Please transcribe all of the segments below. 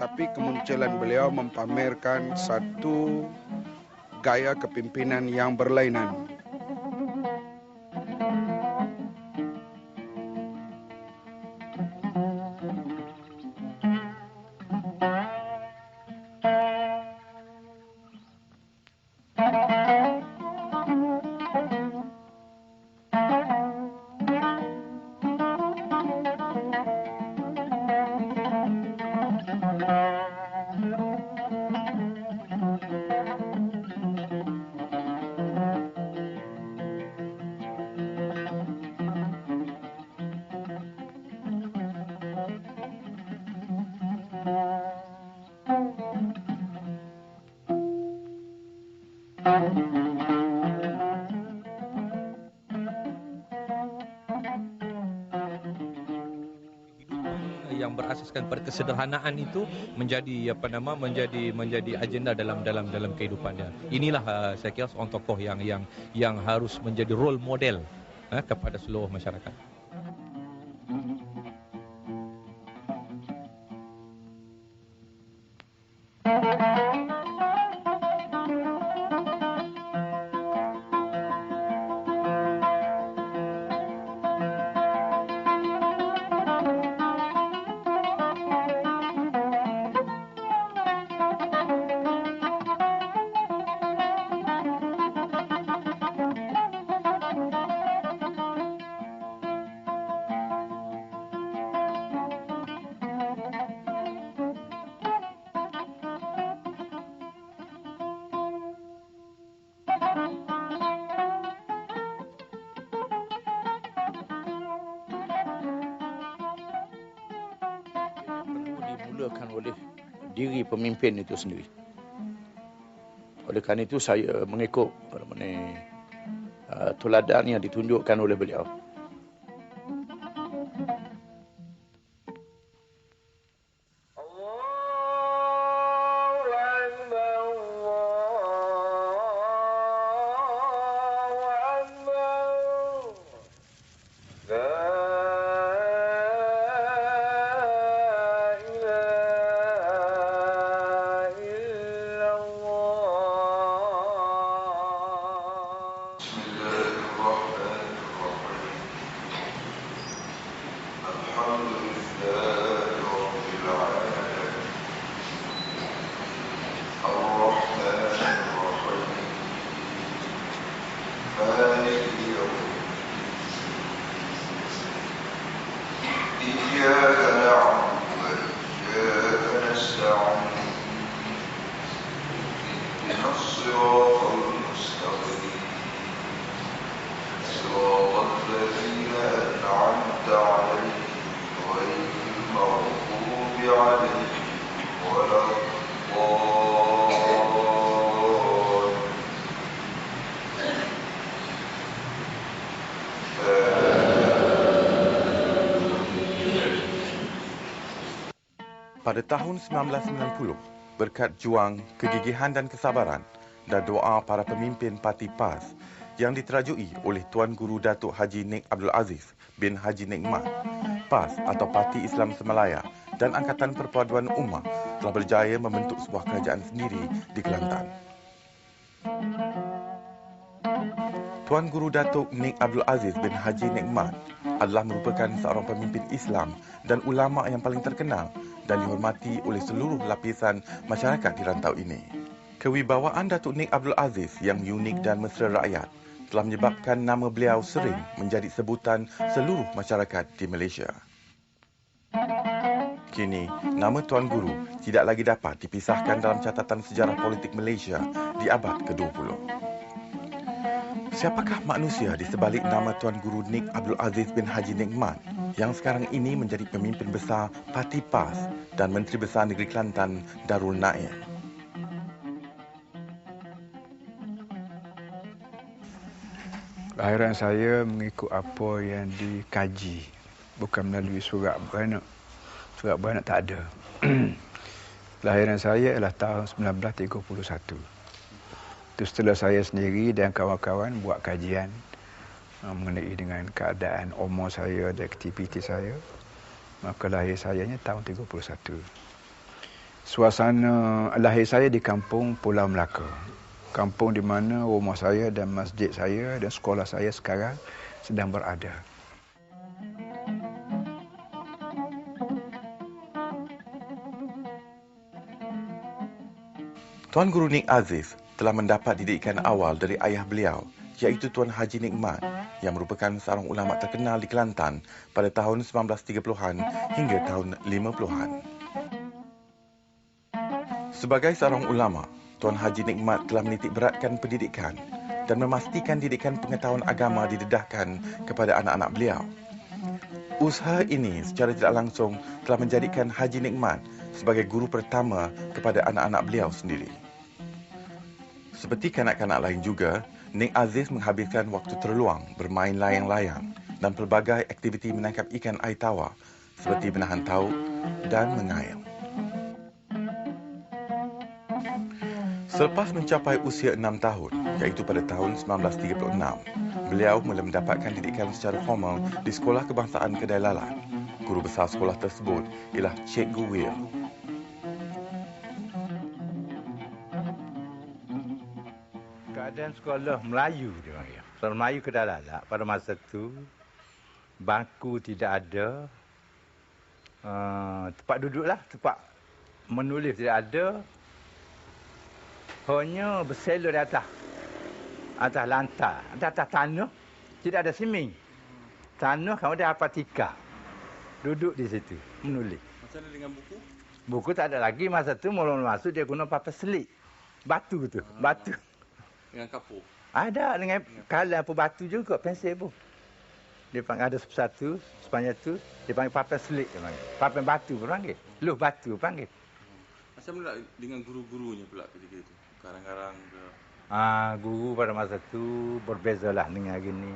tapi kemunculan beliau mempamerkan satu gaya kepimpinan yang berlainan. Yang berasaskan pada kesederhanaan itu menjadi menjadi agenda dalam kehidupannya. Inilah saya kira seorang tokoh yang harus menjadi role model kepada seluruh masyarakat. Dimulakan oleh diri pemimpin itu sendiri. Oleh kerana itu saya mengikut teladan yang ditunjukkan oleh beliau. Pada tahun 1990, berkat juang, kegigihan dan kesabaran dan doa para pemimpin Parti PAS yang diterajui oleh Tuan Guru Datuk Haji Nik Abdul Aziz bin Haji Nik Mat, PAS atau Parti Islam Semalaya dan Angkatan Perpaduan Ummah telah berjaya membentuk sebuah kerajaan sendiri di Kelantan. Tuan Guru Datuk Nik Abdul Aziz bin Haji Nik Mat adalah merupakan seorang pemimpin Islam dan ulama yang paling terkenal dan dihormati oleh seluruh lapisan masyarakat di rantau ini. Kewibawaan Datuk Nik Abdul Aziz yang unik dan mesra rakyat telah menyebabkan nama beliau sering menjadi sebutan seluruh masyarakat di Malaysia. Kini, nama Tuan Guru tidak lagi dapat dipisahkan dalam catatan sejarah politik Malaysia di abad ke-20. Siapakah manusia di sebalik nama Tuan Guru Nik Abdul Aziz bin Haji Nik Mat yang sekarang ini menjadi pemimpin besar Parti PAS dan Menteri Besar Negeri Kelantan Darul Naim? Kelahiran saya mengikut apa yang dikaji, bukan melalui surat beranak. Surat beranak tak ada. Kelahiran saya adalah tahun 1931. Itu setelah saya sendiri dan kawan-kawan buat kajian mengenai dengan keadaan umur saya dan aktiviti saya, maka lahir sayanya tahun 31. Suasana lahir saya di kampung Pulau Melaka. Kampung di mana rumah saya dan masjid saya dan sekolah saya sekarang sedang berada. Tuan Guru Nik Aziz telah mendapat didikan awal dari ayah beliau, iaitu Tuan Haji Nikmat, yang merupakan seorang ulama terkenal di Kelantan pada tahun 1930-an hingga tahun 50-an. Sebagai seorang ulama, Tuan Haji Nikmat telah menitik beratkan pendidikan dan memastikan didikan pengetahuan agama didedahkan kepada anak-anak beliau. Usaha ini secara tidak langsung telah menjadikan Haji Nikmat sebagai guru pertama kepada anak-anak beliau sendiri. Seperti kanak-kanak lain juga, Nik Aziz menghabiskan waktu terluang bermain layang-layang dan pelbagai aktiviti menangkap ikan air tawar seperti menahan tauk dan mengayam. Selepas mencapai usia 6 tahun, iaitu pada tahun 1936, beliau mula mendapatkan didikan secara formal di Sekolah Kebangsaan Kedai Lalat. Guru besar sekolah tersebut ialah Cikgu Will. Keadaan sekolah Melayu dia panggil. Sekolah Melayu Kedai Lalat pada masa itu bangku tidak ada, tempat duduklah, tempat menulis tidak ada. Hanya berselur di atas lantai, atas tanah, tidak ada siming. Tanah kamu ada apatika. Duduk di situ, menulis. Macam mana dengan buku? Buku tak ada lagi masa tu, mula-mula masuk dia guna papan selik. Batu tu, batu. Dengan kapur? Ada dengan kalam pun batu juga, pensel pun. Dia panggil ada satu, sepanjang tu, dia panggil papan selik. Dia panggil. Papan batu pun panggil. Luh batu panggil. Macam mana dengan guru-gurunya pula ketika itu? Garang-garang ke? Guru pada masa tu berbezalah dengan gini.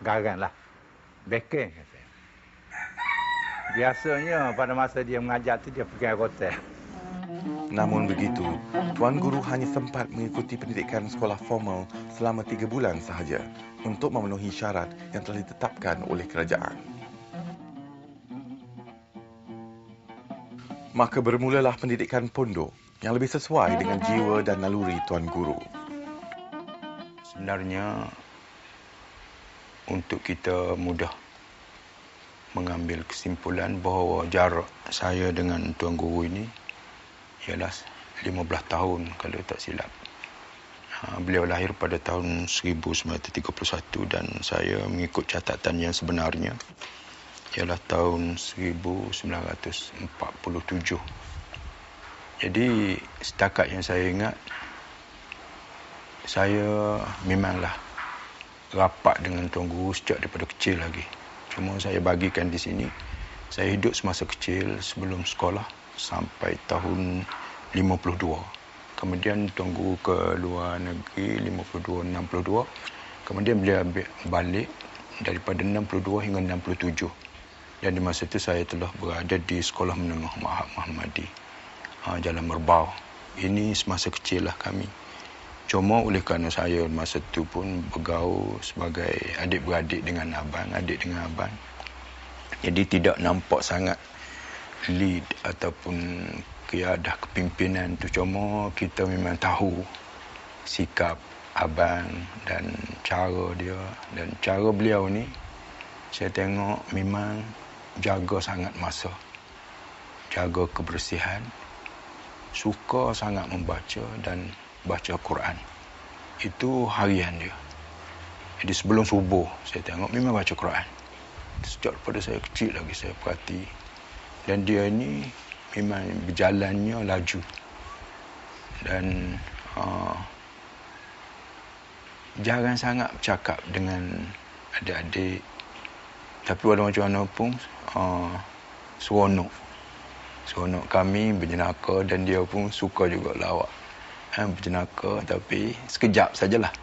Garang lah. Beken katanya. Biasanya pada masa dia mengajar tu dia pergi hotel. Namun begitu, Tuan Guru hanya sempat mengikuti pendidikan sekolah formal selama 3 bulan sahaja untuk memenuhi syarat yang telah ditetapkan oleh kerajaan. Maka bermulalah pendidikan pondok yang lebih sesuai dengan jiwa dan naluri Tuan Guru. Sebenarnya untuk kita mudah mengambil kesimpulan bahawa jarak saya dengan Tuan Guru ini ialah 15 tahun kalau tak silap. Beliau lahir pada tahun 1931 dan saya mengikut catatan yang sebenarnya ialah tahun 1947. Jadi setakat yang saya ingat, saya memanglah rapat dengan Tuan Guru sejak daripada kecil lagi. Cuma saya bagikan di sini, saya hidup semasa kecil sebelum sekolah sampai tahun 52. Kemudian Tuan Guru ke luar negeri 52-62. Kemudian beliau balik daripada 62 hingga 67. Dan di masa itu saya telah berada di Sekolah Menengah Ma'had Muhammadi, Jalan Merbau. Ini semasa kecil lah kami. Cuma oleh kerana saya masa itu pun bergaul sebagai adik-beradik dengan abang, adik dengan abang. Jadi tidak nampak sangat lead ataupun kiadah kepimpinan tu. Cuma kita memang tahu sikap abang dan cara dia. Dan cara beliau ni, saya tengok memang jaga sangat masa. Jaga kebersihan. Suka sangat membaca dan baca Quran. Itu harian dia. Jadi sebelum subuh saya tengok memang baca Quran. Sejak daripada saya kecil lagi saya perhati. Dan dia ni memang berjalannya laju. Dan jarang sangat bercakap dengan adik-adik. Tapi walau macam mana pun seronok. Seronok kami berjenaka dan dia pun suka juga lawak. Berjenaka tapi sekejap sajalah.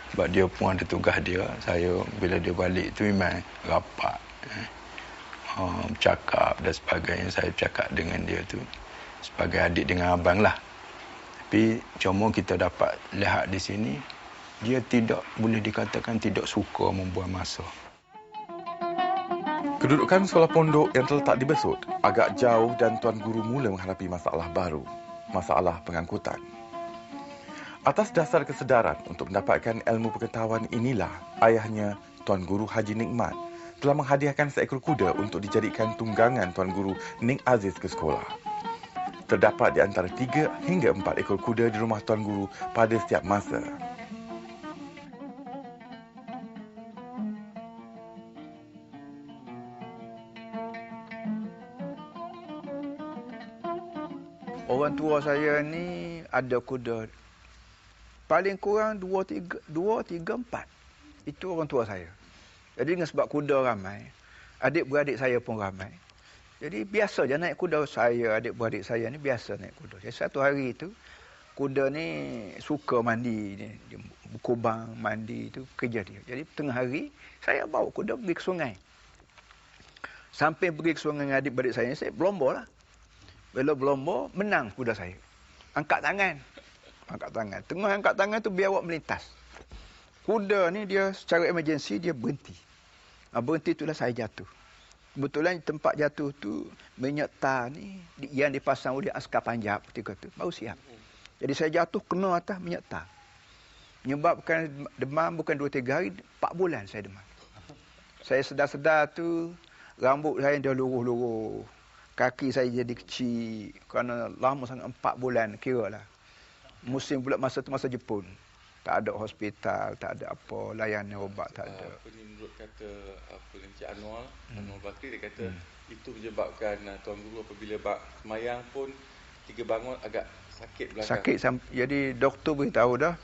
Sebab dia pun ada tugas dia. Saya bila dia balik tu memang rapat. Bercakap dan sebagainya. Saya bercakap dengan dia tu sebagai adik dengan abang lah. Tapi cuma kita dapat lihat di sini, dia tidak boleh dikatakan tidak suka membuang masa. Kedudukan sekolah pondok yang terletak di Besut agak jauh dan Tuan Guru mula menghadapi masalah baru, masalah pengangkutan. Atas dasar kesedaran untuk mendapatkan ilmu pengetahuan inilah ayahnya, Tuan Guru Haji Nikmat, telah menghadiahkan seekor kuda untuk dijadikan tunggangan Tuan Guru Nik Aziz ke sekolah. Terdapat di antara 3 hingga 4 ekor kuda di rumah Tuan Guru pada setiap masa. Orang tua saya ni ada kuda. Paling kurang 2, 3, 4. Itu orang tua saya. Jadi dengan sebab kuda ramai, adik-beradik saya pun ramai. Jadi biasa je naik kuda saya, adik-beradik saya ni biasa naik kuda. Jadi satu hari tu, kuda ni suka mandi. Dia berkubang, mandi tu kerja dia. Jadi tengah hari, saya bawa kuda pergi ke sungai. Sampai pergi ke sungai dengan adik-beradik saya berlomba lah. Bila berlomba, menang kuda saya. Angkat tangan. Tengah angkat tangan tu biar awak melintas. Kuda ni dia secara emergency dia berhenti. Berhenti itulah saya jatuh. Kebetulan tempat jatuh tu minyak tar ni yang dipasang oleh askar Panjab ketika tu baru siap. Jadi saya jatuh kena atas minyak tar. Menyebabkan demam bukan 2-3 hari, 4 bulan saya demam. Saya sedar-sedar tu rambut saya dah luruh-luruh. Kaki saya jadi kecil kerana lama sangat 4 bulan kira lah. Musim pula masa tu masa Jepun. Tak ada hospital, tak ada apa, layanan ubat tak ada. Menurut kata Encik Anwar Bakri, dia kata itu menyebabkan Tuan Guru apabila semayang pun ketika bangun agak sakit belakang. Sakit, jadi doktor beritahu dah.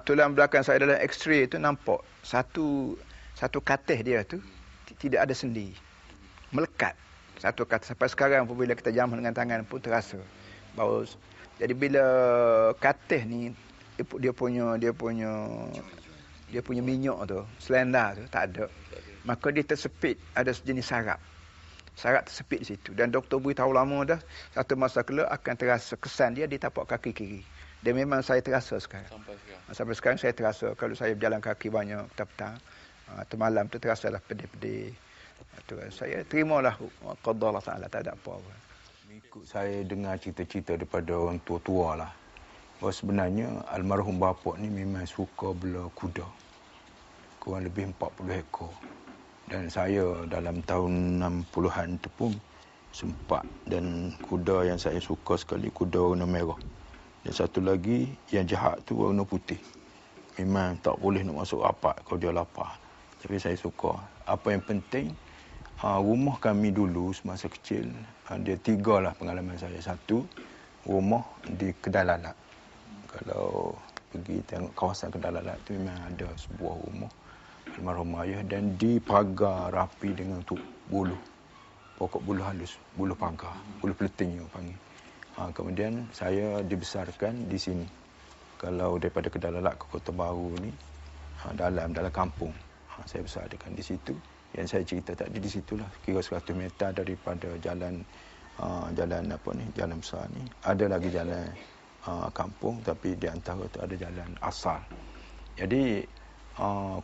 Tulang belakang saya dalam X-ray tu nampak satu katis dia tu tidak ada sendi. Melekat. Satu katis. Sampai sekarang apabila kita jamah dengan tangan pun terasa. Jadi bila katis ni dia punya minyak tu, selendar tu tak ada. Maka dia tersepit, ada sejenis sarap. Sarap tersepit di situ. Dan doktor beritahu lama dah, satu masa kelak akan terasa kesan dia di tapak kaki kiri. Dan memang saya terasa sekarang. Sampai sekarang saya terasa kalau saya berjalan kaki banyak petang-petang, atau malam tu terasalah pedih-pedih. Saya terimalah qada Allah Taala, tak ada apa-apa. Ikut saya dengar cerita-cerita daripada orang tua-tua lah. Bahawa sebenarnya almarhum bapa ni memang suka bela kuda. Kurang lebih 40 ekor. Dan saya dalam tahun 60-an tu pun sempat. Dan kuda yang saya suka sekali, kuda warna merah. Dan satu lagi yang jahat tu warna putih. Memang tak boleh nak masuk rapat kalau dia lapar. Tapi saya suka. Apa yang penting, rumah kami dulu semasa kecil, dia 3 lah pengalaman saya. 1, rumah di Kedai Lalat. Kalau pergi tengok kawasan Kedai Lalat tu memang ada sebuah rumah almarhum ayah dan dipagar rapi dengan buluh. Pokok buluh halus, buluh pagar, buluh peleting yang panggil. Kemudian saya dibesarkan di sini. Kalau daripada Kedai Lalat ke Kota Baru ni, dalam kampung. Saya besarkan di situ. Yang saya cerita tadi di situlah, kira 100 meter daripada jalan jalan besar ni. Ada lagi jalan kampung, tapi di antara tu ada jalan asal. Jadi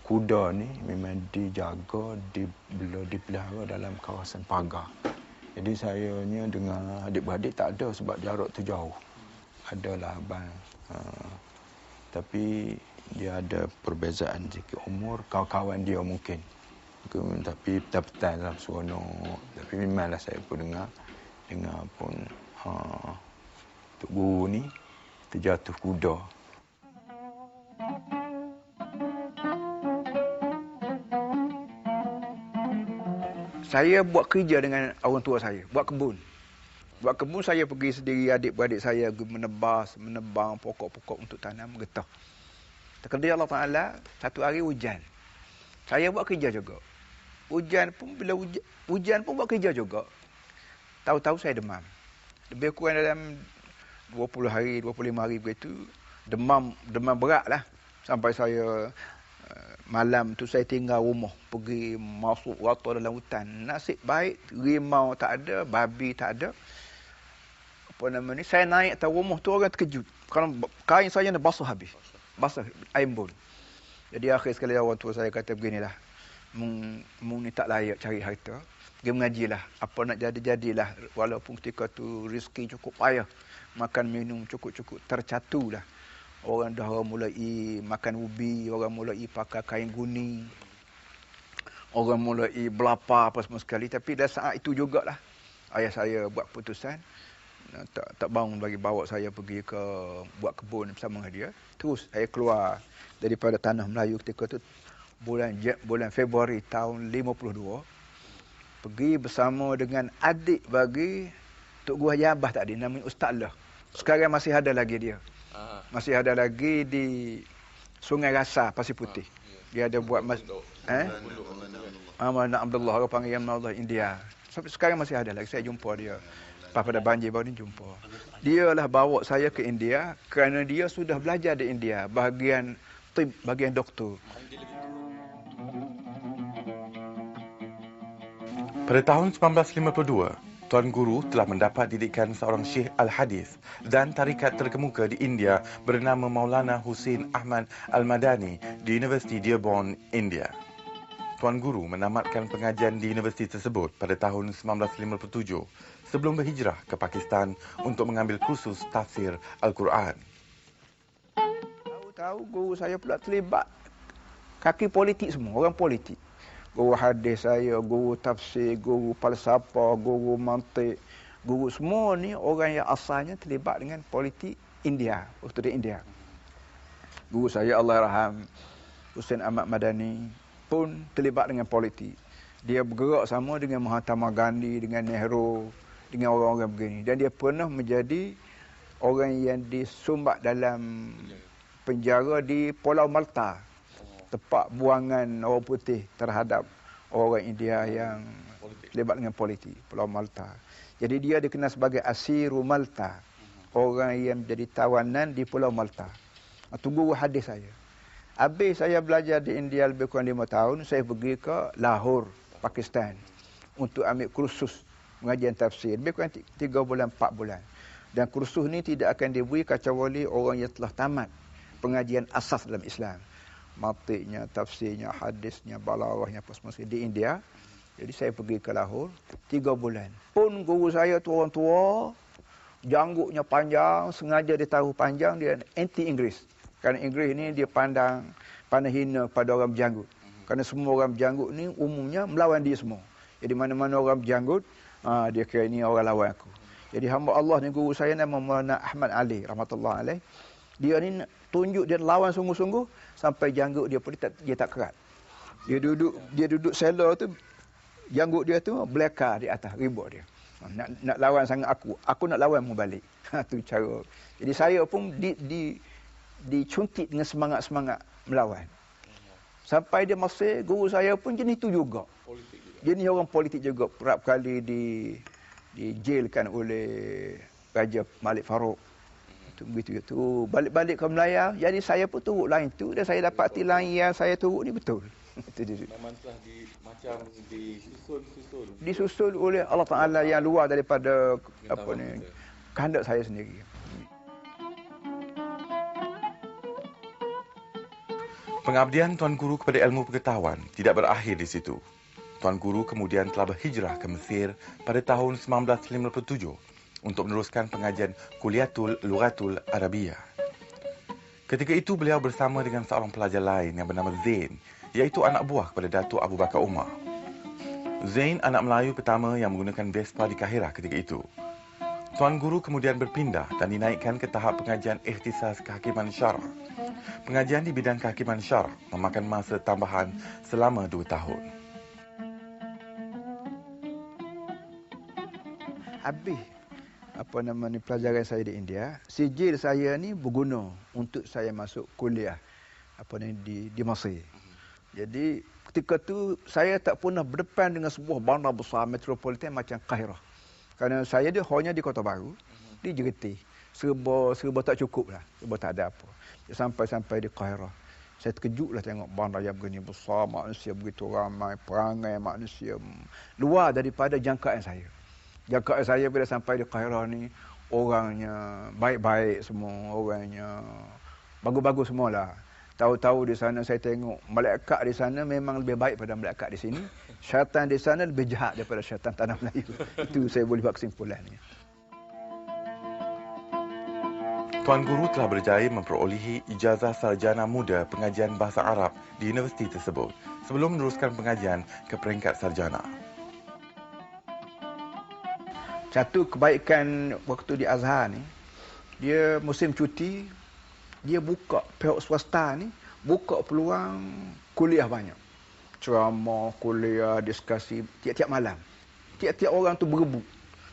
kuda ni memang dijaga, dipelihara dalam kawasan pagar. Jadi sayanya dengan adik-beradik tak ada sebab jarak tu jauh. Adalah abang. Tapi dia ada perbezaan sikit umur, kawan-kawan dia mungkin. Tapi petang-petang dalam seronok. Tapi memanglah saya pun dengar pun Tok Guru ni terjatuh kuda. Saya buat kerja dengan orang tua saya, buat kebun. Buat kebun saya pergi sendiri, adik-beradik saya menebang pokok-pokok untuk tanam getah. Terkena Allah Taala, satu hari hujan. Saya buat kerja juga. Hujan pun buat kerja juga. Tahu-tahu saya demam. Lebih kurang dalam 20 hari, 25 hari begitu, demam berat lah. Sampai saya malam tu saya tinggal rumah, pergi masuk rata dalam hutan. Nasib baik, rimau tak ada, babi tak ada. Saya naik atas rumah tu orang terkejut. Kerana kain saya dah basah habis. Basah, air embun. Jadi akhir sekali orang tua saya kata beginilah. Mung ni tak layak cari harta. Dia mengajilah. Apa nak jadi-jadilah. Walaupun ketika tu rezeki cukup payah. Makan minum cukup-cukup tercatulah. Orang dah mulai makan ubi. Orang mulai pakai kain guni. Orang mulai belapa apa semua sekali. Tapi dah saat itu jugalah ayah saya buat keputusan. Tak bangun bagi bawa saya pergi ke buat kebun bersama dengan dia. Terus saya keluar daripada tanah Melayu ketika tu. Bulan Februari tahun 52 pergi bersama dengan adik bagi Tok Guru Haji Abah tadi namanya Ustaz Allah. Sekarang masih ada lagi dia. Masih ada lagi di Sungai Rasa Pasir Putih. Dia ada buat Amanah Abdullah orang panggil Allah India. Sampai sekarang masih ada lagi saya jumpa dia. Pada banjir baru ni jumpa. Dia lah bawa saya ke India kerana dia sudah belajar di India bahagian doktor. Pada tahun 1952, Tuan Guru telah mendapat didikan seorang Syekh Al-Hadis dan tarikat terkemuka di India bernama Maulana Hussein Ahmad Al-Madani di Universiti Dearborn, India. Tuan Guru menamatkan pengajian di universiti tersebut pada tahun 1957 sebelum berhijrah ke Pakistan untuk mengambil kursus tafsir Al-Quran. Tahu guru saya pula terlibat kaki politik semua, orang politik. Guru hadis saya, guru tafsir, guru falsafah, guru mantik, guru semua ni orang yang asalnya terlibat dengan politik India, waktu di India. Guru saya Allahyarham Hussein Ahmad Madani pun terlibat dengan politik. Dia bergerak sama dengan Mahatma Gandhi, dengan Nehru, dengan orang-orang begini. Dan dia pernah menjadi orang yang disumbat dalam penjara di Pulau Malta. Tempat buangan orang putih terhadap orang India yang terlibat dengan politik, Pulau Malta. Jadi dia dikenal sebagai Asiru Malta, orang yang menjadi tawanan di Pulau Malta. Itu guru hadis saya. Habis saya belajar di India lebih kurang 5 tahun, saya pergi ke Lahore, Pakistan untuk ambil kursus pengajian tafsir. Lebih kurang 3 bulan, 4 bulan. Dan kursus ni tidak akan diberi kecuali orang yang telah tamat pengajian asas dalam Islam. Matiknya, tafsirnya, hadisnya, balaghahnya apa semua di India. Jadi saya pergi ke Lahore 3 bulan. Pun guru saya tu orang tua, janggutnya panjang, sengaja dia taruh panjang, dia anti Inggeris. Kerana Inggeris ni dia pandang hina kepada orang berjanggut. Kerana semua orang berjanggut ni umumnya melawan dia semua. Jadi mana-mana orang berjanggut, dia kira ni orang lawan aku. Jadi hamba Allah ni guru saya nama Maulana Ahmad Ali rahmatullah alaih. Dia ni tunjuk dia lawan sungguh-sungguh sampai janggut dia pun dia tak kerat. Dia duduk seller tu, janggut dia tu belakar di atas ribut dia. Nak lawan sangat aku nak lawan mu balik. Tu cara. Jadi saya pun dicuntit dengan semangat-semangat melawan. Sampai dia masih guru saya pun jenis tu juga. Dia ni orang politik juga. Berapa kali dijailkan oleh Raja Malik Farouk. Begitu tu balik-balik ke Melaya. Jadi saya pun turut lain tu dan saya dapat tilang yang saya turut ni betul. Memang telah disusun oleh Allah Taala yang luar daripada kehendak saya sendiri. Pengabdian Tuan Guru kepada ilmu pengetahuan tidak berakhir di situ. Tuan Guru kemudian telah berhijrah ke Mesir pada tahun 1957 untuk meneruskan pengajian Kuliatul Lughatul Arabiyah. Ketika itu beliau bersama dengan seorang pelajar lain yang bernama Zain, iaitu anak buah kepada Datuk Abu Bakar Umar. Zain anak Melayu pertama yang menggunakan Vespa di Kahirah ketika itu. Tuan Guru kemudian berpindah dan dinaikkan ke tahap pengajian ikhtisas kehakiman syarah. Pengajian di bidang kehakiman syarah memakan masa tambahan selama 2 tahun. Habis pelajaran saya di India, sijil saya ni berguna untuk saya masuk kuliah di Mesir. Jadi ketika tu saya tak pernah berdepan dengan sebuah bandar besar metropolitan macam Kahirah. Kerana saya dia hanya di Kota Baru, di Jeriti. Serba tak cukup lah, serba tak ada apa. Sampai di Kahirah. Saya terkejutlah tengok bandar yang begini besar, manusia begitu ramai, perangai manusia luar daripada jangkaan saya. Jangkaan saya bila sampai di Kahirah ni, orangnya baik-baik semua, orangnya bagus-bagus semualah. Tahu-tahu di sana saya tengok malaikat di sana memang lebih baik pada malaikat di sini. Syaitan di sana lebih jahat daripada syaitan tanah Melayu. Itu saya boleh buat kesimpulannya. Tuan Guru telah berjaya memperolehi ijazah sarjana muda pengajian bahasa Arab di universiti tersebut sebelum meneruskan pengajian ke peringkat sarjana. Satu kebaikan waktu di Azhar ni, dia musim cuti, dia buka, pihak swasta ni buka peluang kuliah banyak. Ceramah, kuliah, diskusi tiap-tiap malam. Tiap-tiap orang tu berebut.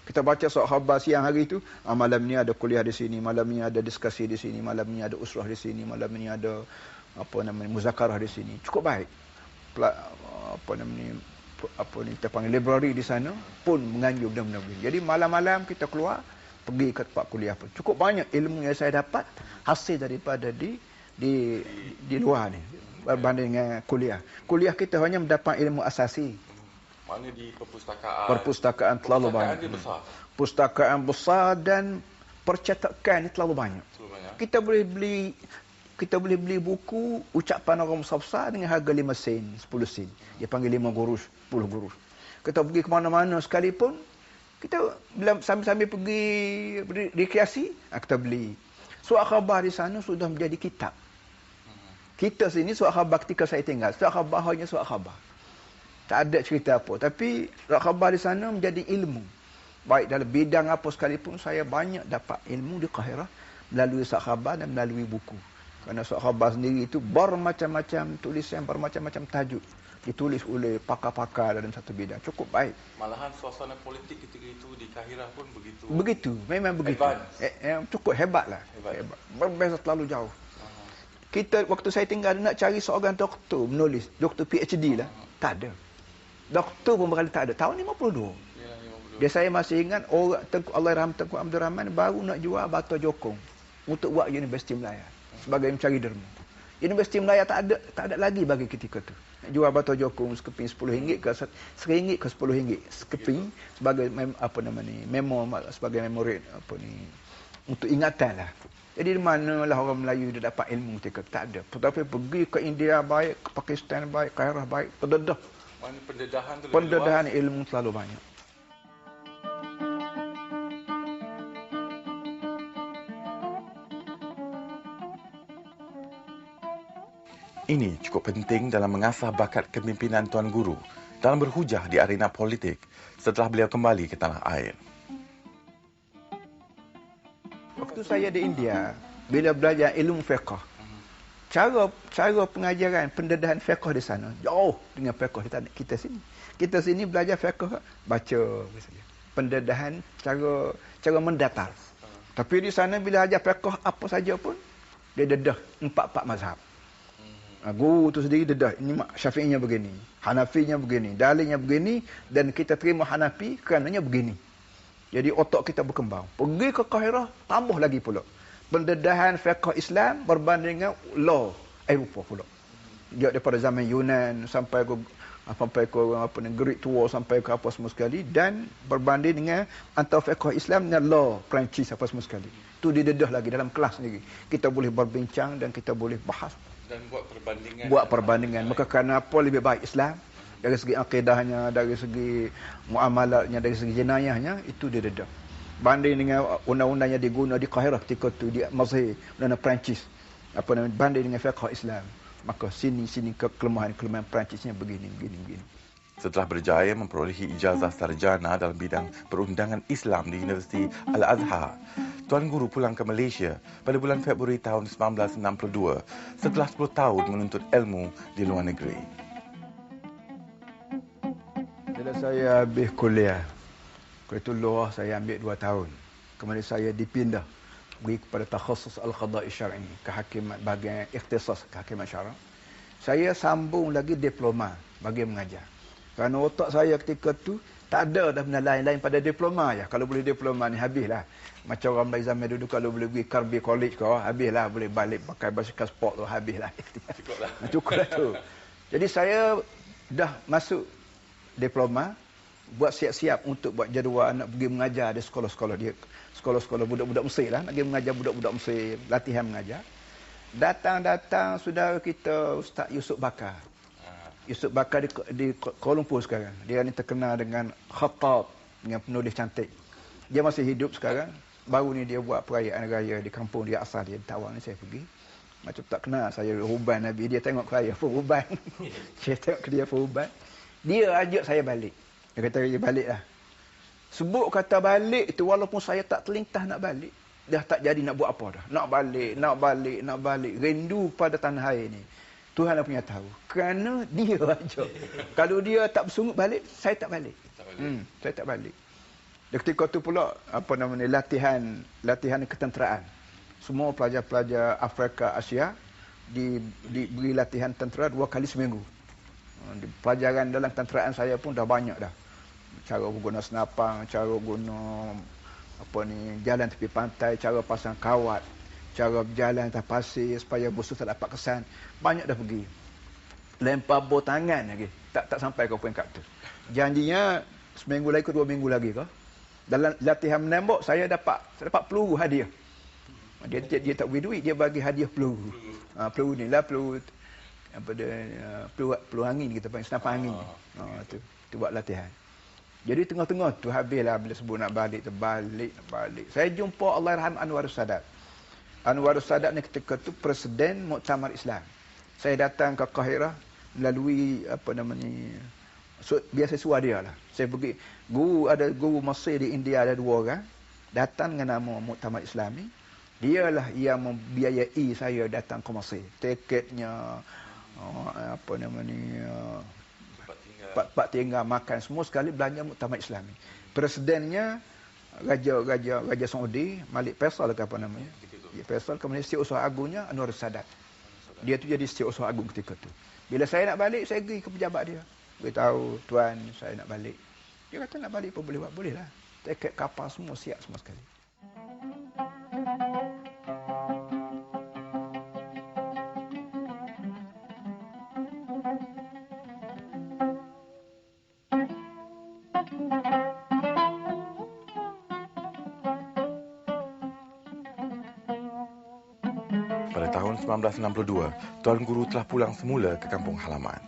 Kita baca surat khabar siang hari tu, malam ni ada kuliah di sini, malam ni ada diskusi di sini, malam ni ada usrah di sini, malam ni ada muzakarah di sini. Cukup baik. Kita panggil library di sana pun menganjur benda-benda begini. Jadi malam-malam kita keluar pergi ke tempat kuliah pun. Cukup banyak ilmu yang saya dapat hasil daripada di luar ni berbanding dengan kuliah. Kuliah kita hanya mendapat ilmu asasi. Mana di perpustakaan? Perpustakaan terlalu banyak. Besar. Pustakaan besar dan percetakan ni terlalu banyak. Kita boleh beli buku ucapan orang besar-besar dengan harga 5 sen, 10 sen. Dia panggil 5 gurush, 10 gurush. Kita pergi ke mana-mana sekalipun, kita sambil-sambil pergi rekreasi, kita beli. Surat khabar di sana sudah menjadi kitab. Kita sini surat khabar ketika saya tinggal, surat khabar hanya surat khabar. Tak ada cerita apa. Tapi surat khabar di sana menjadi ilmu. Baik dalam bidang apa sekalipun, saya banyak dapat ilmu di Kahirah melalui surat khabar dan melalui buku. Kerana surat khabar sendiri itu bermacam-macam tulisan, bermacam-macam tajuk. Ditulis oleh pakar-pakar dalam satu bidang. Cukup baik. Malahan suasana politik ketika itu di Kahirah pun begitu. Begitu. Memang begitu. Cukup hebatlah. Hebat. Berbeza terlalu jauh. Kita, waktu saya tinggal, nak cari seorang doktor menulis. Doktor PhD lah. Tak ada. Doktor pun berkali tak ada. Tahun 52. Dia saya masih ingat orang Tengku Abdul Rahman baru nak jual batu jokong untuk buat Universiti Melaya sebagai mencari derma. Universiti Melaya tak ada lagi bagi ketika tu. Nak jual batu jokong sekeping RM10 ke RM1 ke RM10 sekeping sebagai memo sebagai memori untuk ingatan lah. Jadi di manalah orang Melayu dia dapat ilmu ketika tak ada. Tetapi pergi ke India baik, ke Pakistan baik, Kairah baik, pendedah. Mana pendedahan tu pendedahan ilmu terlalu banyak. Ini cukup penting dalam mengasah bakat kepimpinan Tuan Guru dalam berhujah di arena politik setelah beliau kembali ke tanah air. Waktu saya di India, bila belajar ilmu fiqh, cara pengajaran pendedahan fiqh di sana jauh dengan fiqh di tanah kita sini. Kita sini belajar fiqh baca misalnya. Pendedahan cara mendatar. Tapi di sana bila ajar fiqh apa saja pun dia dedah 4 mazhab. Guru tu sendiri dedah, ini Syafi'inya begini, Hanafinya begini, dalilnya begini, dan kita terima Hanafi kerananya begini. Jadi otak kita berkembang. Pergi ke Kahirah, tambah lagi pula. Pendedahan fiqh Islam berbanding dengan law Eropah pula. Dia daripada zaman Yunan sampai ke Greek tua sampai ke apa semua sekali, dan berbanding dengan antara fiqh Islam dengan law Perancis apa semua sekali. Tu didedah lagi dalam kelas sendiri. Kita boleh berbincang dan kita boleh bahas dan buat perbandingan. Maka kerana apa lebih baik Islam dari segi akidahnya, dari segi muamalatnya, dari segi jenayahnya, itu dia dedah. Banding dengan undang-undang yang diguna di Kahirah ketika itu di mazhab undang Perancis, banding dengan fiqh Islam, maka sini kelemahan Perancisnya begini. Setelah berjaya memperolehi ijazah sarjana dalam bidang perundangan Islam di Universiti Al-Azhar, Tuan Guru pulang ke Malaysia pada bulan Februari tahun 1962 setelah 10 tahun menuntut ilmu di luar negeri. Bila saya habis kuliah luar saya ambil 2 tahun. Kemudian saya dipindah pergi kepada takhasus al-qadha' syar'i, kehakiman bahagian ikhtisas kehakiman syara'. Saya sambung lagi diploma bagi mengajar. Kerana otak saya ketika tu tak ada dah benda lain-lain pada diploma je. Kalau boleh diploma ni habislah. Macam orang dari zaman dulu kalau boleh pergi Kirby College ke, habislah, boleh balik pakai basikal sport tu, habislah. Cukuplah tu. Jadi saya dah masuk diploma, buat siap-siap untuk buat jadual nak pergi mengajar di sekolah-sekolah dia. Sekolah-sekolah budak-budak Mesir lah, nak pergi mengajar budak-budak Mesir, latihan mengajar. Datang saudara kita Ustaz Yusuf Bakar. Yusuf Bakar di Kuala Lumpur sekarang. Dia ni terkenal dengan khatab, dengan penulis cantik. Dia masih hidup sekarang. Baru ni dia buat perayaan raya di kampung dia asal dia, di Tawang ni saya pergi. Macam tak kenal saya Ruban Nabi. Dia tengok raya Ruban. Saya tengok dia Ruban. Dia ajak saya balik. Dia kata dia balik lah. Sebut kata balik tu walaupun saya tak terlintah nak balik. Dah tak jadi nak buat apa dah. Nak balik. Rindu pada tanah air ni. Tuhan lah punya tahu. Kerana dia ajak. Kalau dia tak bersungguh balik, saya tak balik. Saya tak balik. Dan ketika tu pula, latihan ketenteraan. Semua pelajar-pelajar Afrika Asia diberi latihan tentera 2 kali seminggu. Pelajaran dalam tenteraan saya pun dah banyak dah. Cara guna senapang, cara guna jalan tepi pantai, cara pasang kawat, cara berjalan atas pasir supaya musuh tak dapat kesan. Banyak dah pergi. Lempar bol tangan lagi. Tak sampai ke peringkat tu. Janjinya seminggu lagi ke 2 minggu lagi ke. Dalam latihan menembak saya dapat peluru hadiah. Dia tak beri duit, dia bagi hadiah peluru. Peluru ni lah peluru angin kita panggil, senapan angin. Tu buat latihan. Jadi tengah-tengah tu habislah bila sebut nak balik, terbalik. Saya jumpa Allahyarham Anwarus Sadat. Anwarus Sadat ni ketika tu Presiden Muktamar Islam. Saya datang ke Kahirah melalui biasiswa dia lah. Saya pergi, guru Mesir di India ada 2 orang. Datang dengan nama Muktamar Islam ni. Dialah yang membiayai saya datang ke Mesir. Tiketnya, tempat tinggal, makan, semua sekali belanja Muktamar Islam ni. Presidennya Raja Saudi, Malik Faisal ke apa namanya? Faisal, kemudian Setiausaha Agungnya Anwarus Sadat. Dia tu jadi Setiausaha Agung ketika tu. Bila saya nak balik, saya pergi ke pejabat dia. Beritahu, tuan, saya nak balik. Dia kata nak balik pun boleh buat, boleh lah. Tiket kapal semua siap semua sekali. Pada tahun 1962, Tuan Guru telah pulang semula ke kampung halaman.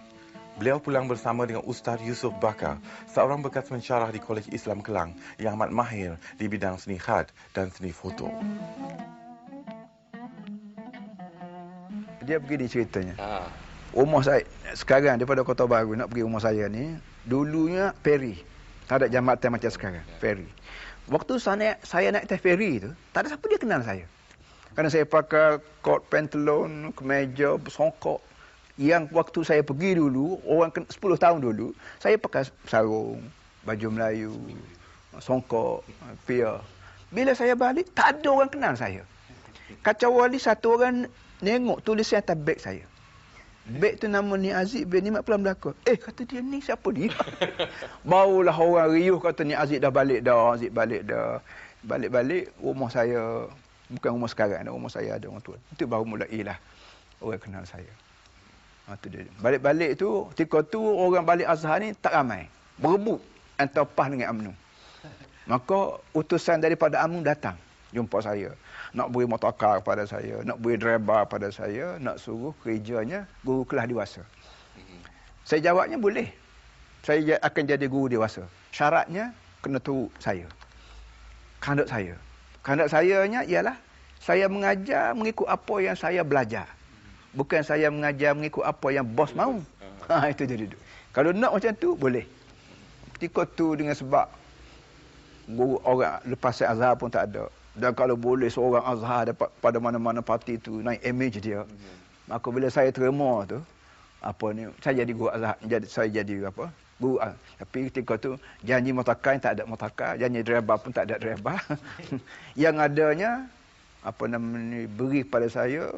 Beliau pulang bersama dengan Ustaz Yusuf Bakar, seorang bekas mensyarah di Kolej Islam Kelang yang amat mahir di bidang seni khat dan seni foto. Dia begini ceritanya. Rumah saya sekarang daripada Kota Baru nak pergi rumah saya ni, dulunya ferry. Tak ada jambatan macam sekarang, ferry. Waktu saya naik atas ferry tu, tak ada siapa dia kenal saya. Kerana saya pakai kot pantalon, kemeja, bersongkok. Yang waktu saya pergi dulu, 10 tahun dulu, saya pakai sarung, baju Melayu, songkok, pia. Bila saya balik, tak ada orang kenal saya. Kacau wali, satu orang nengok tulisan atas beg saya. Beg tu nama Ni Aziz bin Nimat Pelan Belaka. Kata dia, ni siapa dia? Barulah orang riuh kata Ni Aziz dah balik dah, Aziz balik dah. Balik-balik, rumah saya, bukan rumah sekarang, rumah saya ada orang tua. Itu baru mulailah orang kenal saya. Tu dia. Balik-balik tu, ketika tu orang balik Azhar ni tak ramai. Berebut antara PAS dengan UMNO. Maka utusan daripada UMNO datang jumpa saya. Nak beri motorkar kepada saya, nak beri driver pada saya, nak suruh kerjanya guru kelas dewasa. Saya jawabnya boleh. Saya akan jadi guru dewasa. Syaratnya kena turut saya. Kandak saya. Kandak sayanya ialah saya mengajar mengikut apa yang saya belajar. Bukan saya mengajar mengikut apa yang bos mahu. Itu jadi. Kalau nak macam tu, boleh. Ketika tu dengan sebab guru orang lepas saya Azhar pun tak ada. Dan kalau boleh seorang Azhar dapat pada mana-mana parti tu naik image dia. Maka bila saya terima tu, saya jadi guru Azhar. Saya jadi guru. Tapi ketika tu janji motorkar tak ada motorkar, janji driver pun tak ada driver. Yang adanya beri pada saya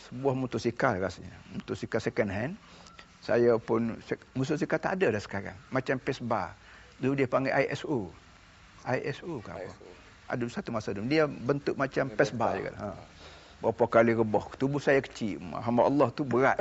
sebuah motosikal rasanya. Motosikal second hand. Saya pun motosikal tak ada dah sekarang. Macam Pesbar. Dulu dia panggil ISO. ISO ke apa? Ada satu masa dulu. Dia bentuk macam Pesbar juga. Berapa kali rebah. Tubuh saya kecil. Hamba Allah tu berat.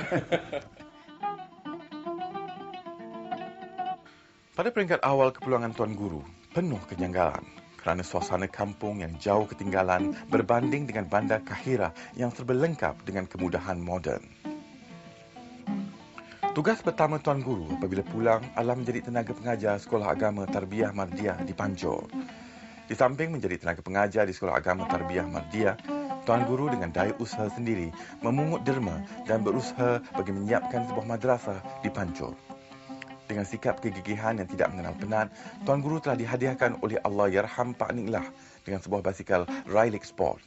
Pada peringkat awal kepulangan Tuan Guru, penuh kejanggalan. kerana suasana kampung yang jauh ketinggalan berbanding dengan bandar Kahirah yang serba lengkap dengan kemudahan moden. Tugas pertama Tuan Guru apabila pulang adalah menjadi tenaga pengajar Sekolah Agama Tarbiyah Mardiah di Pancur. Di samping menjadi tenaga pengajar di Sekolah Agama Tarbiyah Mardiah, Tuan Guru dengan daya usaha sendiri memungut derma dan berusaha bagi menyiapkan sebuah madrasah di Pancur. Dengan sikap kegigihan yang tidak mengenal penat, Tuan Guru telah dihadiahkan oleh Allahyarham Pak Niklah dengan sebuah basikal Railik Sport.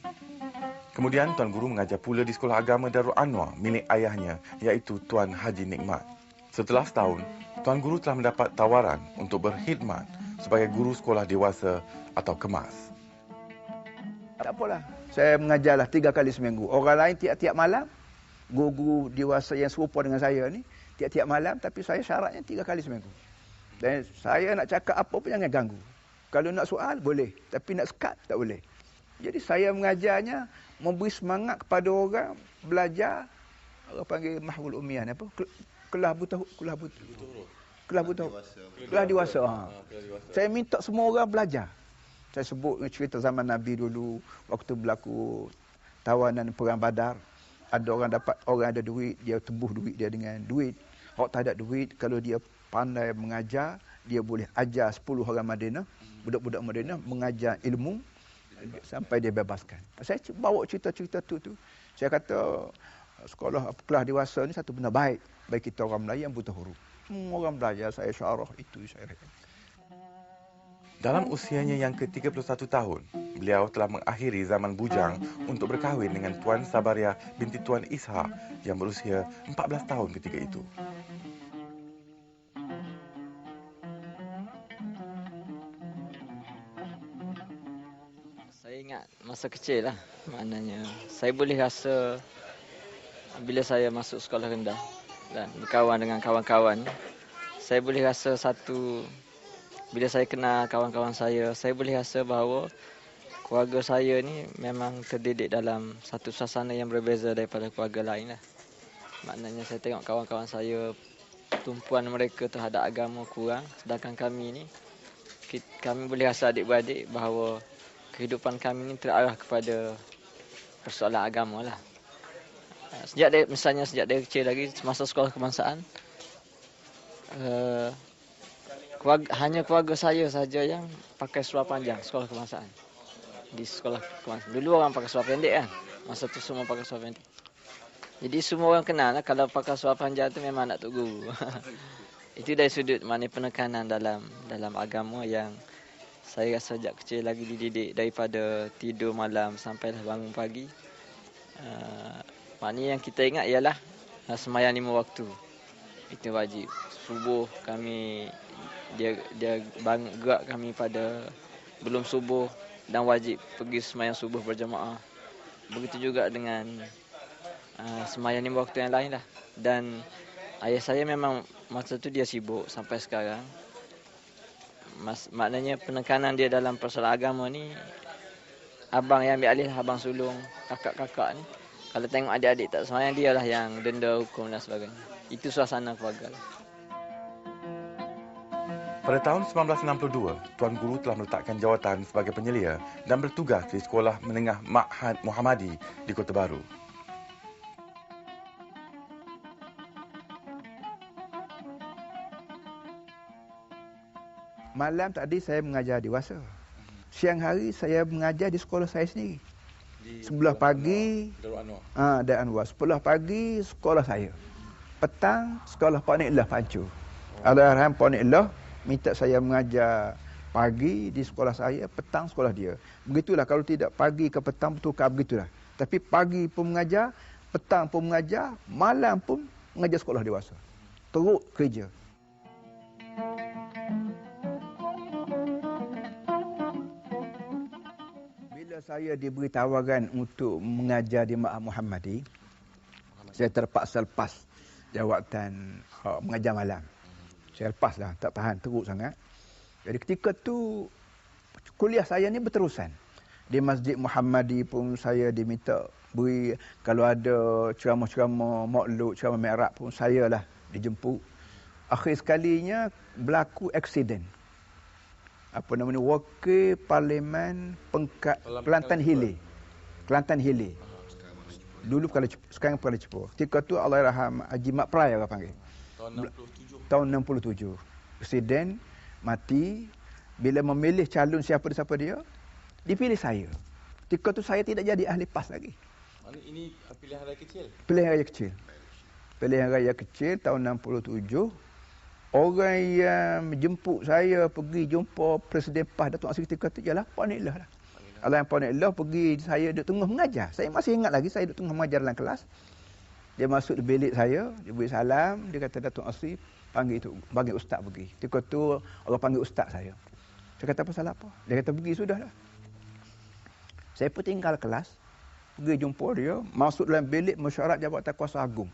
Kemudian Tuan Guru mengajar pula di Sekolah Agama Darul Anwar milik ayahnya iaitu Tuan Haji Nikmat. Setelah setahun, Tuan Guru telah mendapat tawaran untuk berkhidmat sebagai guru sekolah dewasa atau kemas. Tak apalah. Saya mengajarlah 3 kali seminggu. Orang lain tiap-tiap malam, guru-guru dewasa yang serupa dengan saya ni, tiap-tiap malam, tapi saya syaratnya 3 kali seminggu. Dan saya nak cakap apa pun jangan ganggu. Kalau nak soal, boleh. Tapi nak sekat, tak boleh. Jadi saya mengajarnya, memberi semangat kepada orang, belajar, orang panggil mahwul umian, apa? Kelas buta kelas dewasa. Saya minta semua orang belajar. Saya sebut cerita zaman Nabi dulu, waktu berlaku tawanan perang Badar. Ada orang ada duit, dia tebuh duit dia dengan duit. Orang tak ada duit, kalau dia pandai mengajar, dia boleh ajar 10 orang Madinah, budak-budak Madinah mengajar ilmu sampai dia bebaskan. Saya bawa cerita-cerita tu. Saya kata sekolah kelas dewasa ni satu benda baik bagi kita orang Melayu yang buta huruf. Semua orang belajar, saya syarah itu saya rasa. Dalam usianya yang ke-31 tahun, beliau telah mengakhiri zaman bujang untuk berkahwin dengan Tuan Sabariah binti Tuan Ishak yang berusia 14 tahun ketika itu. Saya ingat masa kecil lah, maknanya saya boleh rasa bila saya masuk sekolah rendah dan berkawan dengan kawan-kawan, saya boleh rasa bila saya kenal kawan-kawan saya boleh rasa bahawa keluarga saya ni memang terdidik dalam satu suasana yang berbeza daripada keluarga lain lah. Maknanya saya tengok kawan-kawan saya, tumpuan mereka terhadap agama kurang, sedangkan kami boleh rasa adik-beradik bahawa kehidupan kami ni terarah kepada persoalan agama lah. Sejak dari kecil lagi, semasa sekolah kebangsaan, hanya keluarga saya saja yang pakai seluar panjang sekolah kebangsaan. Di sekolah kebangsaan. Dulu orang pakai seluar pendek kan. Masa tu semua pakai seluar pendek. Jadi semua orang kenal lah, kalau pakai seluar panjang tu memang anak tok guru. Itu dari sudut makna penekanan dalam agama yang saya rasa sejak kecil lagi dididik, daripada tidur malam sampailah bangun pagi. Maknanya yang kita ingat ialah sembahyang 5 waktu. Itu wajib. Subuh kami dia gerak kami pada belum subuh dan wajib pergi sembahyang subuh berjamaah. Begitu juga dengan sembahyang 5 waktu yang lain lah. Dan ayah saya memang masa tu dia sibuk sampai sekarang. Maknanya penekanan dia dalam persoalan agama ni, abang yang ambil alih, abang sulung, kakak-kakak ni, kalau tengok adik-adik tak sembahyang, dia lah yang denda, hukum dan sebagainya. Itu suasana keluarga lah. Pada tahun 1962, Tuan Guru telah meletakkan jawatan sebagai penyelia dan bertugas di Sekolah Menengah Ma'had Muhammadi di Kota Baru. Malam tadi saya mengajar dewasa. Siang hari saya mengajar di sekolah saya sendiri. Sebelah pagi Darul Anwar. Sebelah pagi sekolah saya. Petang sekolah Pak Niklah Pancur. Allahyarham Pak Niklah minta saya mengajar pagi di sekolah saya, petang sekolah dia. Begitulah, kalau tidak pagi ke petang bertukar begitulah. Tapi pagi pun mengajar, petang pun mengajar, malam pun mengajar sekolah dewasa. Teruk kerja. Bila saya diberi tawaran untuk mengajar di Ma'had Muhammadi, saya terpaksa lepas jawatan mengajar malam. Saya lepaslah, tak tahan, teruk sangat. Jadi ketika tu kuliah saya ni berterusan. Di Masjid Muhammadi pun saya diminta beri, kalau ada ceramah-ceramah maulud, ceramah mi'raj pun saya lah dijemput. Akhir sekalinya berlaku aksiden. wakil Parlimen Kelantan Hilir. Kelantan Hilir. Dulu sekarang Kuala Lumpur. Ketika tu Allahyarham Haji Mat Prai orang panggil. Tahun 67. Presiden mati, bila memilih calon siapa dia, dipilih saya. Ketika tu saya tidak jadi ahli PAS lagi. Ini pilihan raya kecil? Pilihan raya kecil. Pilihan raya kecil tahun 67. Orang yang menjemput saya pergi jumpa Presiden PAS Datuk Asri ketika tu ialah Puan Nik Lah. Allah yang Puan Nik Lah pergi, saya duduk tengah mengajar. Saya masih ingat lagi, saya duduk tengah mengajar dalam kelas. Dia masuk di bilik saya, dia beri salam, dia kata Datuk Asri panggil ustaz pergi. Ketika tu orang panggil ustaz saya. Saya kata pasal apa? Dia kata pergi sudahlah. Saya pun tinggal kelas, pergi jumpa dia, masuk dalam bilik mesyuarat Jabatan Kuasa Agung.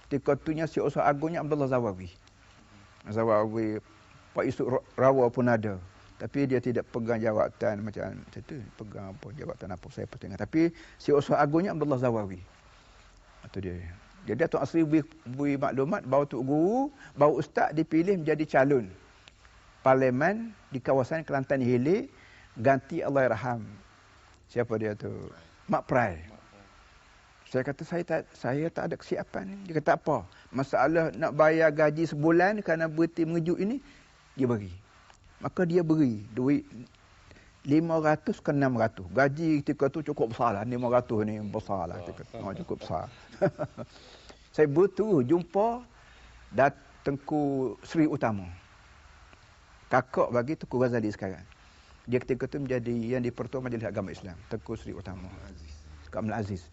Ketika itunya si Usaha Agungnya Abdullah Zawawi. Zawawi Pak Yusuf Rawa pun ada. Tapi dia tidak pegang jawatan macam tu, pegang apa jawatan apa saya pun tengok. Tapi si Usaha Agungnya Abdullah Zawawi. Itu dia. Jadi Datuk Asri beri maklumat bahawa Tok Guru, bahawa ustaz dipilih menjadi calon parlimen di kawasan Kelantan Hilir ganti Allahyarham. Siapa dia tu? Mat Prai. Saya kata saya tak ada kesiapan ni. Dia kata apa? Masalah nak bayar gaji sebulan kerana berhenti mengejut ini, dia bagi. Maka dia beri duit 500 ke 600. Gaji ketika tu cukup besar lah. 500 ni besar lah. Cukup besar. Saya bertuah jumpa Tengku Sri Utama. Kakak bagi Tengku Ghazali sekarang. Dia ketika tu menjadi yang di-Pertua Majlis Agama Islam. Tengku Sri Utama. Abdul Aziz.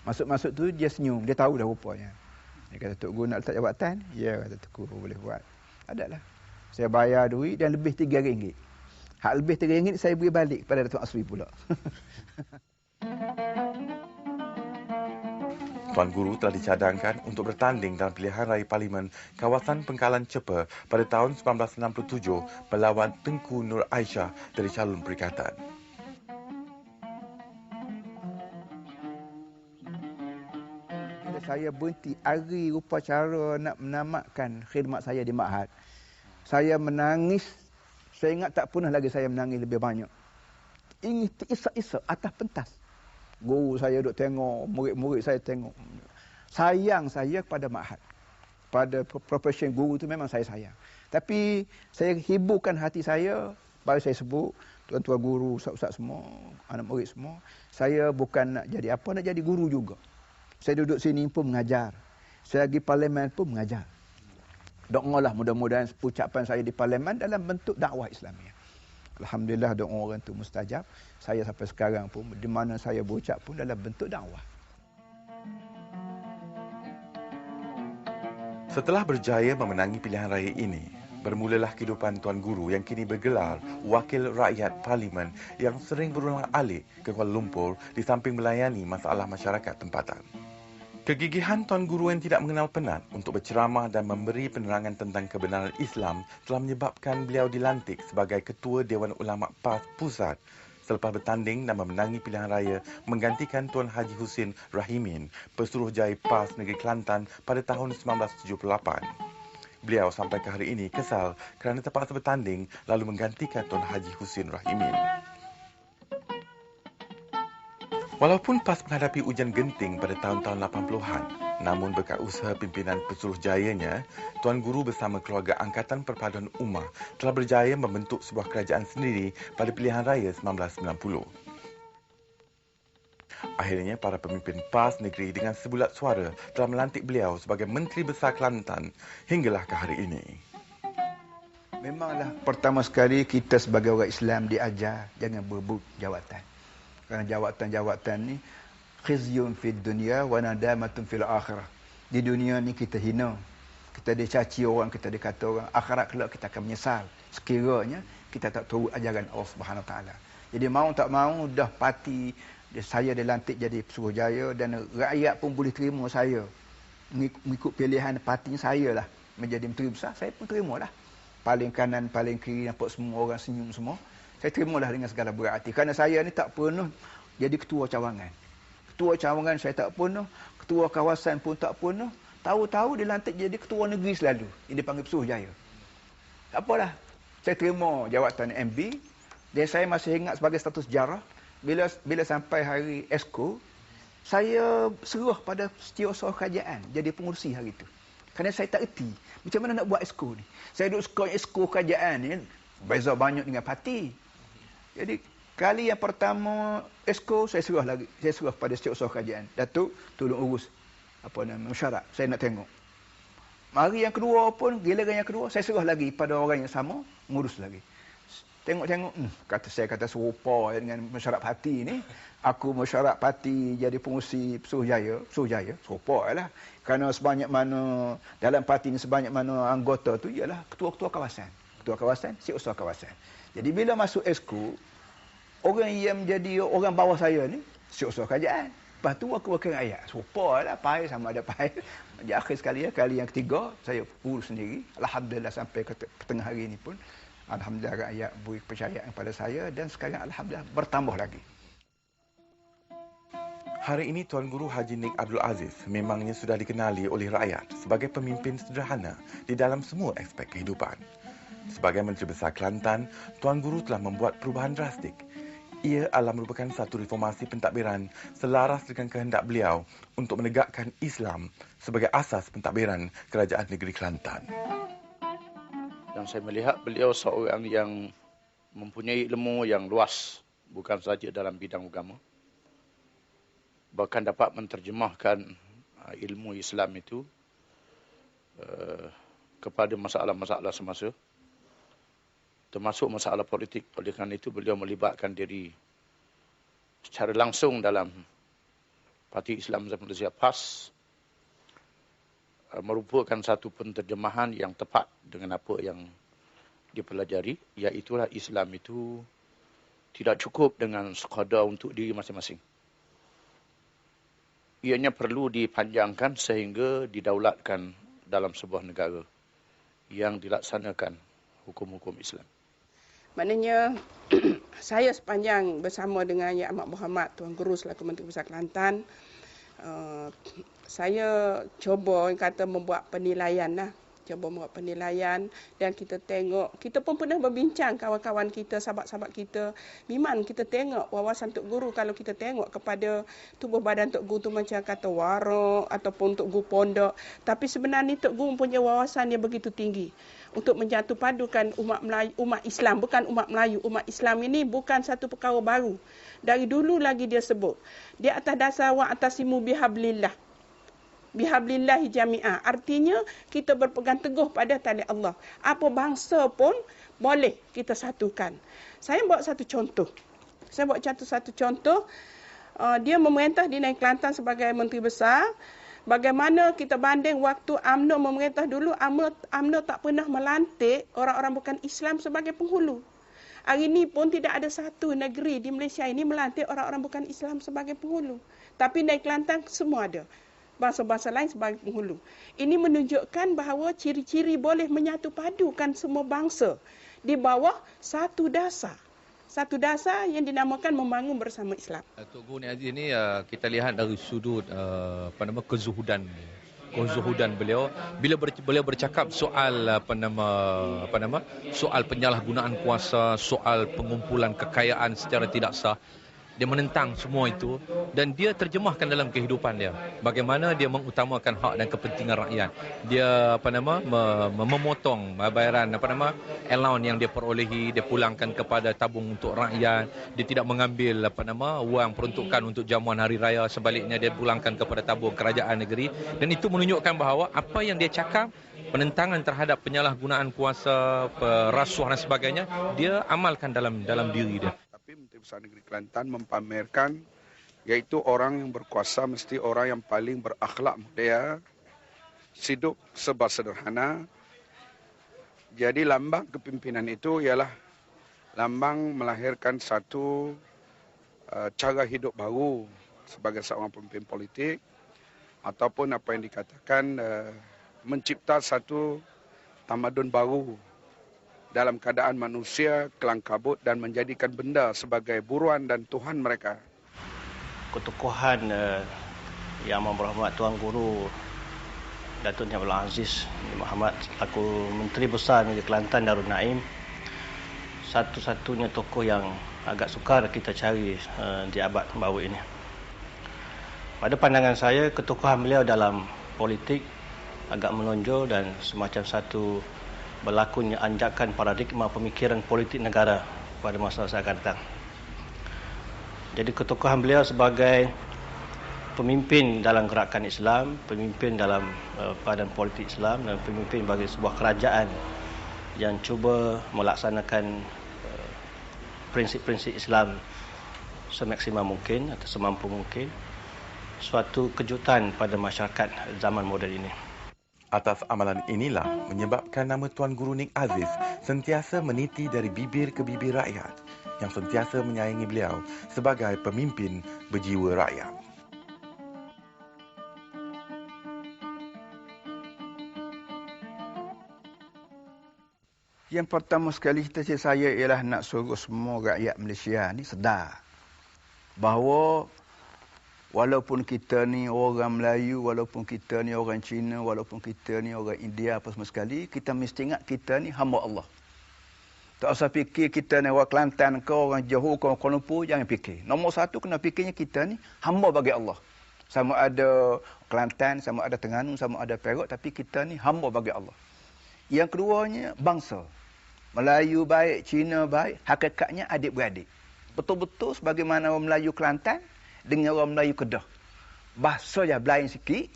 Masuk-masuk tu dia senyum. Dia tahu dah rupanya. Dia kata, Tok Guru nak letak jabatan? Ya, kata Tok Guru boleh buat. Adalah. Saya bayar duit dan lebih RM3. Hak lebih RM3 saya beri balik kepada Datuk Asri pula. Tuan Guru telah dicadangkan untuk bertanding dalam pilihan raya Parlimen kawasan Pengkalan Cepa pada tahun 1967 melawan Tengku Nur Aisyah dari calon perikatan. Saya berhenti hari upacara nak menamatkan khidmat saya di Ma'had. Saya menangis. Saya ingat tak pernah lagi saya menangis lebih banyak. Ini terisak-isak atas pentas. Guru saya duduk tengok, murid-murid saya tengok. Sayang saya kepada Ma'had. Pada profesi guru tu memang saya sayang. Tapi saya hiburkan hati saya, baru saya sebut, tuan-tuan guru, ustaz-ustaz semua, anak murid semua. Saya bukan nak jadi apa, nak jadi guru juga. Saya duduk sini pun mengajar. Saya pergi parlimen pun mengajar. Doalah mudah-mudahan ucapan saya di parlimen dalam bentuk dakwah Islamiah. Alhamdulillah doa orang itu mustajab. Saya sampai sekarang pun di mana saya berucap pun dalam bentuk dakwah. Setelah berjaya memenangi pilihan raya ini, bermulalah kehidupan Tuan Guru yang kini bergelar Wakil Rakyat Parlimen yang sering berulang-alik ke Kuala Lumpur di samping melayani masalah masyarakat tempatan. Kegigihan Tuan Guru yang tidak mengenal penat untuk berceramah dan memberi penerangan tentang kebenaran Islam telah menyebabkan beliau dilantik sebagai Ketua Dewan Ulama PAS Pusat selepas bertanding dan memenangi pilihan raya menggantikan Tuan Haji Husin Rahimin, Pesuruhjaya PAS Negeri Kelantan pada tahun 1978. Beliau sampai ke hari ini kesal kerana terpaksa bertanding lalu menggantikan Tuan Haji Husin Rahimin. Walaupun PAS menghadapi ujian genting pada tahun-tahun 80-an, namun berkat usaha pimpinan Pesuruhjayanya, Tuan Guru bersama keluarga Angkatan Perpaduan Ummah telah berjaya membentuk sebuah kerajaan sendiri pada pilihan raya 1990. Akhirnya, para pemimpin PAS negeri dengan sebulat suara telah melantik beliau sebagai Menteri Besar Kelantan hinggalah ke hari ini. Memanglah pertama sekali kita sebagai orang Islam diajar jangan berebut jawatan. Kerana jawatan-jawatan ni khizyun fid dunya wa nadamatun fil akhirah. Di dunia ni kita hina, kita dicaci orang, kita dikata orang. Akhirat kelak kita akan menyesal sekiranya kita tak tahu ajaran Allah Subhanahu taala. Jadi mau tak mau dah parti saya dilantik jadi Pesuruhjaya dan rakyat pun boleh terima saya mengikut pilihan parti saya lah menjadi menteri besar. Saya pun terimalah. Paling kanan, paling kiri, nampak semua orang senyum semua. Saya terimalah dengan segala berat hati. Kerana saya ni tak pernah jadi ketua cawangan. Ketua cawangan saya tak pernah. Ketua kawasan pun tak pernah. Tahu-tahu dilantik jadi ketua negeri selalu. Yang dipanggil Pesuruhjaya. Apalah, saya terima jawatan MB dan saya masih ingat sebagai status sejarah bila sampai hari ESCO, saya seruah pada setiausaha kerajaan jadi pengurusi hari itu. Kerana saya tak erti macam mana nak buat ESCO ni. Saya duduk skor ESCO kerajaan ni, beza banyak dengan parti. Jadi kali yang pertama ESCO saya serah pada setiausaha kerajaan. Datuk tolong urus mesyuarat. Saya nak tengok. Hari yang kedua pun, giliran yang kedua, saya serah lagi pada orang yang sama, ngurus lagi. Tengok-tengok, saya kata serupa dengan mesyuarat parti ni. Aku mesyuarat parti jadi pengurusi Suruhjaya, serupa lah. Kerana sebanyak mana, dalam parti ni sebanyak mana anggota tu ialah ketua-ketua kawasan. Ketua kawasan, setiausaha kawasan. Jadi bila masuk ESCO, orang yang menjadi orang bawah saya ni, setiausaha kerajaan. Lepas tu aku wakil rakyat. Serupa lah, pahit sama ada pahit. Di akhir sekali kali yang ketiga, saya urus sendiri. Alhamdulillah sampai ke tengah hari ini pun, alhamdulillah rakyat beri kepercayaan kepada saya dan sekarang alhamdulillah bertambah lagi. Hari ini Tuan Guru Haji Nik Abdul Aziz memangnya sudah dikenali oleh rakyat sebagai pemimpin sederhana di dalam semua aspek kehidupan. Sebagai Menteri Besar Kelantan, Tuan Guru telah membuat perubahan drastik. Ia adalah merupakan satu reformasi pentadbiran selaras dengan kehendak beliau untuk menegakkan Islam sebagai asas pentadbiran Kerajaan Negeri Kelantan. Dan saya melihat beliau seorang yang mempunyai ilmu yang luas, bukan saja dalam bidang agama, bahkan dapat menterjemahkan ilmu Islam itu kepada masalah-masalah semasa, termasuk masalah politik. Oleh kerana itu beliau melibatkan diri secara langsung dalam Parti Islam Zaman Malaysia PAS, merupakan satu penterjemahan yang tepat dengan apa yang dipelajari, iaitulah Islam itu tidak cukup dengan sekadar untuk diri masing-masing. Ianya perlu dipanjangkan sehingga didaulatkan dalam sebuah negara yang dilaksanakan hukum-hukum Islam. Maknanya saya sepanjang bersama dengan Yang Amat Berhormat Tuan Guru selaku Menteri Besar Kelantan, saya cuba membuat penilaian lah. Dan kita tengok, kita pun pernah berbincang kawan-kawan kita, sahabat-sahabat kita. Memang kita tengok wawasan Tok Guru, kalau kita tengok kepada tubuh badan Tok Guru tu macam kata warak ataupun Tok Guru pondok. Tapi sebenarnya Tok Guru punya wawasan yang begitu tinggi untuk menjatuh padukan umat Melayu, umat Islam, bukan umat Melayu. Umat Islam ini bukan satu perkara baru. Dari dulu lagi dia sebut. Dia atas dasar wa'tasimu bihablillah. Bihablillahi jami'ah. Artinya kita berpegang teguh pada tali Allah. Apa bangsa pun boleh kita satukan. Saya buat satu contoh. Dia memerintah di Negeri Kelantan sebagai Menteri Besar. Bagaimana kita banding waktu UMNO memerintah dulu, UMNO tak pernah melantik orang-orang bukan Islam sebagai penghulu. Hari ini pun tidak ada satu negeri di Malaysia ini melantik orang-orang bukan Islam sebagai penghulu. Tapi Negeri Kelantan semua ada. Bangsa-bangsa lain sebagai penghulu. Ini menunjukkan bahawa ciri-ciri boleh menyatu padukan semua bangsa di bawah satu dasar. Satu dasar yang dinamakan membangun bersama Islam. Tok Guru Nik Aziz ini kita lihat dari sudut kezuhudan beliau bila beliau bercakap soal soal penyalahgunaan kuasa, soal pengumpulan kekayaan secara tidak sah. Dia menentang semua itu dan dia terjemahkan dalam kehidupan dia. Bagaimana dia mengutamakan hak dan kepentingan rakyat. Dia memotong bayaran allowance yang dia perolehi, dia pulangkan kepada tabung untuk rakyat. Dia tidak mengambil wang peruntukan untuk jamuan hari raya, sebaliknya dia pulangkan kepada tabung kerajaan negeri. Dan itu menunjukkan bahawa apa yang dia cakap, penentangan terhadap penyalahgunaan kuasa, rasuah dan sebagainya, dia amalkan dalam diri dia. Menteri Besar Negeri Kelantan mempamerkan iaitu orang yang berkuasa mesti orang yang paling berakhlak mulia, hidup serba sederhana. Jadi lambang kepimpinan itu ialah lambang melahirkan satu cara hidup baru sebagai seorang pemimpin politik ataupun apa yang dikatakan mencipta satu tamadun baru dalam keadaan manusia kelang kabut dan menjadikan benda sebagai buruan dan Tuhan mereka. Ketukuhan Yang Amat Berhormat Tuan Guru Datuk Ni Abdul Aziz bin Mohamad selaku Menteri Besar Negeri Kelantan Darul Naim, satu-satunya tokoh yang agak sukar kita cari di abad baru ini. Pada pandangan saya, ketokohan beliau dalam politik agak menonjol dan semacam satu berlakunya anjakan paradigma pemikiran politik negara pada masa akan datang. Jadi ketokohan beliau sebagai pemimpin dalam gerakan Islam, pemimpin dalam badan politik Islam dan pemimpin bagi sebuah kerajaan yang cuba melaksanakan prinsip-prinsip Islam semaksimal mungkin atau semampu mungkin, suatu kejutan pada masyarakat zaman moden ini. Atas amalan inilah menyebabkan nama Tuan Guru Nik Aziz sentiasa meniti dari bibir ke bibir rakyat yang sentiasa menyayangi beliau sebagai pemimpin berjiwa rakyat. Yang pertama sekali cita-cita saya ialah nak suruh semua rakyat Malaysia ni sedar bahawa walaupun kita ni orang Melayu, walaupun kita ni orang Cina, walaupun kita ni orang India apa semua sekali, kita mesti ingat kita ni hamba Allah. Tak usah fikir kita ni orang Kelantan ke, orang Johor ke, orang Kuala Lumpur, jangan fikir. Nombor satu kena fikirnya kita ni hamba bagi Allah. Sama ada Kelantan, sama ada Terengganu, sama ada Perak, tapi kita ni hamba bagi Allah. Yang keduanya bangsa. Melayu baik, Cina baik, hakikatnya adik-beradik. Betul-betul sebagaimana orang Melayu Kelantan dengan orang Melayu Kedah. Bahasa dia lain sikit,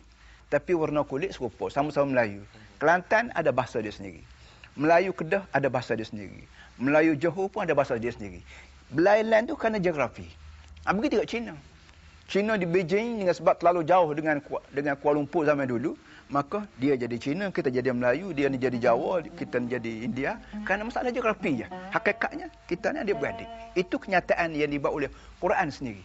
tapi warna kulit serupa, sama-sama Melayu. Kelantan ada bahasa dia sendiri. Melayu Kedah ada bahasa dia sendiri. Melayu Johor pun ada bahasa dia sendiri. Belain tu kerana geografi. Begitu juga Cina. Cina di Beijing dengan sebab terlalu jauh dengan Kuala Lumpur zaman dulu, maka dia jadi Cina, kita jadi Melayu, dia ni jadi Jawa, kita ni jadi India. Kerana masalah geografi je. Hakikatnya kita ni adik-beradik. Itu kenyataan yang dibawa oleh Quran sendiri.